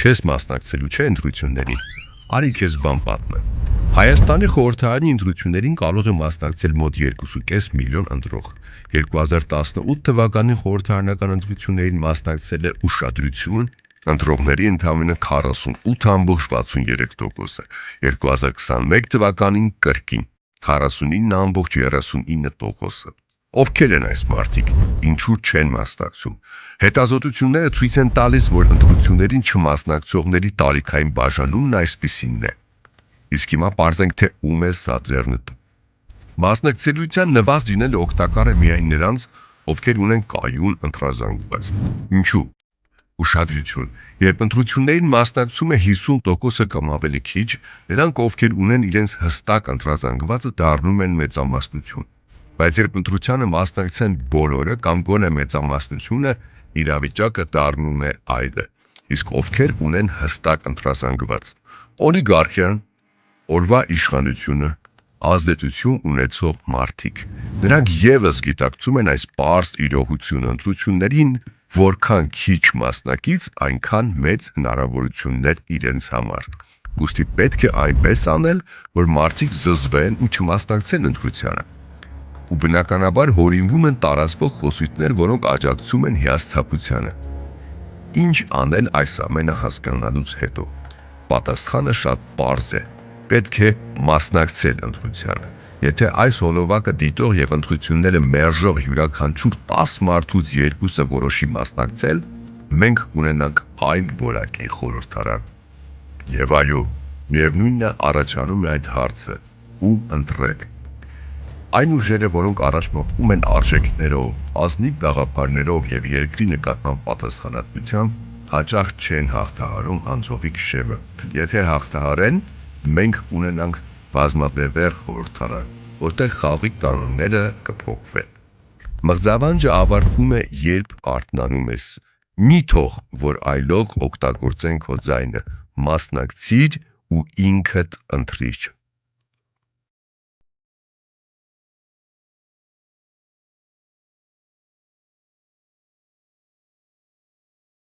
Չես մասնակցելու չէ ընտրություններին։ Արի քեզ բան պատմեմ։ Հայաստանի խորհրդարանի ընտրություններին կարող է մասնակցել մոտ 2.5 միլիոն ընտրող։ 2018 թվականի խորհրդարանական ընտրություններին մասնակցել է ուշադրություն ընտրողների ընդամենը 48.63%, 2021 թվականին կրկին 49.39%։ Ովքեր են այս մարդիկ, ինչու չեն մասնակցում։ Հետազոտությունները ցույց են տալիս, որ ընտրություններին չմասնակցողների տարիքային բաժանումն այսպիսինն է։ Իսկ հիմա պարզենք, թե ում է սա ձեռնտու։ Մասնակցելիության նվազ դինելը օգտակար է միայն նրանց, ովքեր ունեն կայուն ընտրազանգված։ Ինչու՞։ Ուշադրություն։ Երբ ընտրություններին մասնակցում է 50%-ը կամ ավելի քիչ, նրանք, ովքեր ունեն իրենց հստակ ընտրազանգվածը, դառնում են մեծամասնություն։ Բայց երբ ընտրությանը մասնակցեն բոլորը կամ գոնե մեծամասնությունը, իրավիճակը դառնում է այլը։ Իսկ ովքեր ունեն հստակ ընտրազանգված։ Օլիգարխիան, օրվա իշխանությունը, ազդեցություն ունեցող մարդիկ։ Նրանք ևս գիտակցում են այս պարզ իրողությունը ընտրություններին, որքան քիչ մասնակից, այնքան մեծ հնարավորություններ իրենց համար։ Ուստի պետք է այնպես անել, որ մարդիկ զզվեն ու չմասնակցեն ընտրությանը։ Ու բնականաբար հորինվում են տարածվող խոսույթներ, որոնք աջակցում են հիասթափությանը։ Ինչ անել այս ամենը հասկանալուց հետո։ Պատասխանը շատ պարզ է։ Պետք է մասնակցել ընտրությանը։ Եթե այս հոլովակը դիտող եւ ընտրությունները մերժող յուրաքանչյուր 10 մարդուց 2-ը որոշի մասնակցել, մենք ունենանք այն որակի խորհրդարան։ Եվ այո, միևնույնն է, առաջանում է այդ հարցը՝ ում ընտրել։ Այն ուժերը, որոնք առաջ մղում են արժեքներով, ազնիվ գաղափարներով եւ երկրի նկատմամբ պատասխանատվությամբ, հաճախ չեն հաղթահարում անցողիկ շեմը։ Եթե հաղթահարեն, մենք ունենանք բազմաբևեռ խորհրդարան, որտեղ խաղի կանոնները կփոխվեն։ Մղձավանջը ավարտվում է, երբ արթնանում ես։ Մի թող, որ այլոք օգտագործեն քո ձայնը, մասնակցիր ու ինքդ ընտրիր։